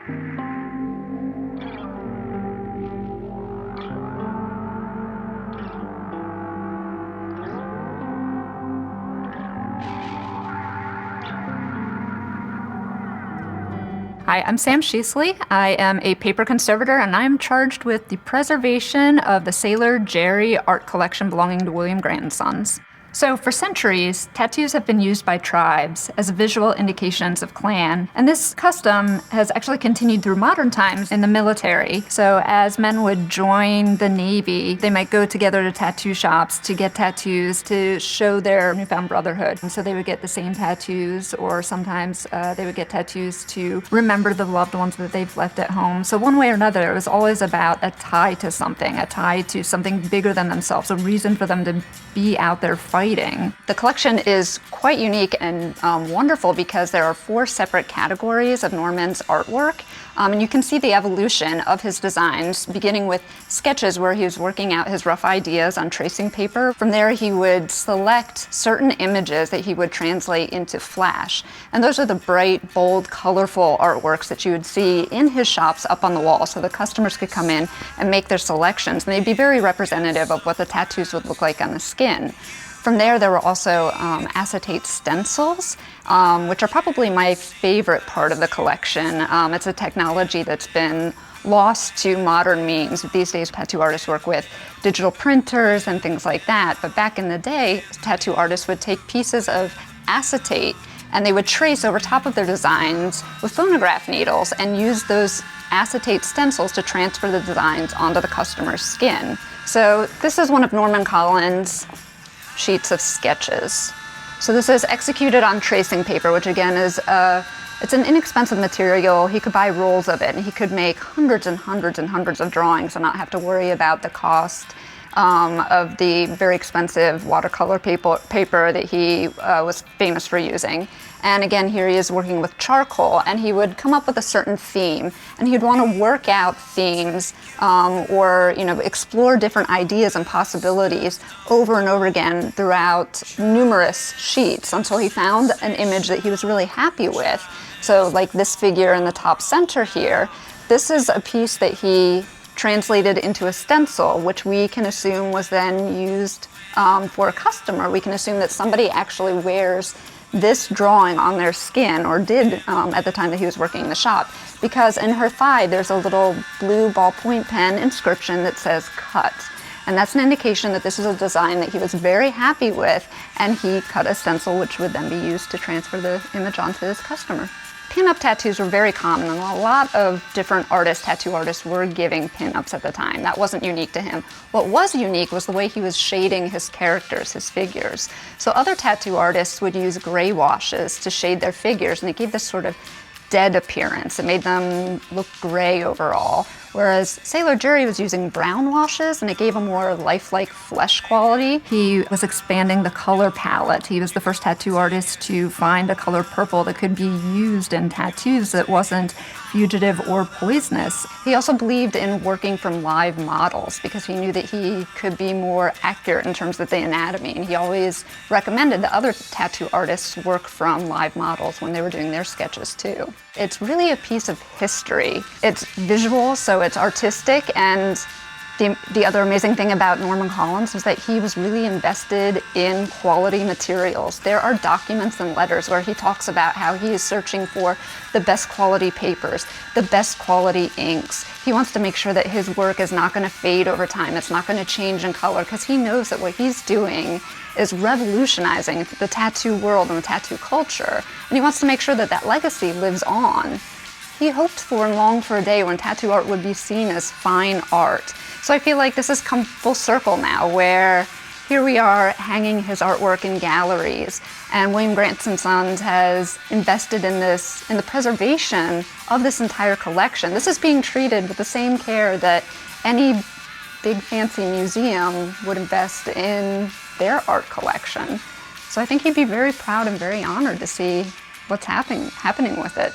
Hi, I'm Sam Sheasley. I am a paper conservator, and I'm charged with the preservation of the Sailor Jerry art collection belonging to William Grant & Sons. So for centuries, tattoos have been used by tribes as visual indications of clan, and this custom has actually continued through modern times in the military. So as men would join the Navy, they might go together to tattoo shops to get tattoos to show their newfound brotherhood. And so they would get the same tattoos, or sometimes they would get tattoos to remember the loved ones that they've left at home. So one way or another, it was always about a tie to something bigger than themselves, a reason for them to be out there fighting. The collection is quite unique and wonderful because there are 4 separate categories of Norman's artwork. And you can see the evolution of his designs, beginning with sketches where he was working out his rough ideas on tracing paper. From there, he would select certain images that he would translate into flash. And those are the bright, bold, colorful artworks that you would see in his shops up on the wall, so the customers could come in and make their selections. And they'd be very representative of what the tattoos would look like on the skin. From there were also acetate stencils, which are probably my favorite part of the collection. It's a technology that's been lost to modern means. These days, tattoo artists work with digital printers and things like that. But back in the day, tattoo artists would take pieces of acetate and they would trace over top of their designs with phonograph needles and use those acetate stencils to transfer the designs onto the customer's skin. So this is one of Norman Collins's sheets of sketches. So this is executed on tracing paper, which again is it's an inexpensive material. He could buy rolls of it and he could make hundreds and hundreds and hundreds of drawings and not have to worry about the cost of the very expensive watercolor paper that he was famous for using. And again, here he is working with charcoal, and he would come up with a certain theme, and he'd want to work out themes or explore different ideas and possibilities over and over again throughout numerous sheets until he found an image that he was really happy with. So like this figure in the top center here, this is a piece that he translated into a stencil, which we can assume was then used for a customer. We can assume that somebody actually wears this drawing on their skin, or did at the time that he was working in the shop, because in her thigh there's a little blue ballpoint pen inscription that says "cut." And that's an indication that this is a design that he was very happy with, and he cut a stencil which would then be used to transfer the image onto his customer. Pin-up tattoos were very common, and a lot of different tattoo artists were giving pin-ups at the time. That wasn't unique to him. What was unique was the way he was shading his characters, his figures. So other tattoo artists would use gray washes to shade their figures, and it gave this sort of dead appearance. It made them look gray overall. Whereas Sailor Jerry was using brown washes, and it gave a more lifelike flesh quality. He was expanding the color palette. He was the first tattoo artist to find a color purple that could be used in tattoos that wasn't fugitive or poisonous. He also believed in working from live models because he knew that he could be more accurate in terms of the anatomy, and he always recommended that other tattoo artists work from live models when they were doing their sketches too. It's really a piece of history. It's visual, so it's artistic, and the other amazing thing about Norman Collins was that he was really invested in quality materials. There are documents and letters where he talks about how he is searching for the best quality papers, the best quality inks. He wants to make sure that his work is not going to fade over time. It's not going to change in color, because he knows that what he's doing is revolutionizing the tattoo world and the tattoo culture. And he wants to make sure that that legacy lives on. He hoped for and longed for a day when tattoo art would be seen as fine art. So I feel like this has come full circle now, where here we are hanging his artwork in galleries, and William Grant & Sons has invested in the preservation of this entire collection. This is being treated with the same care that any big fancy museum would invest in their art collection. So I think he'd be very proud and very honored to see what's happening with it.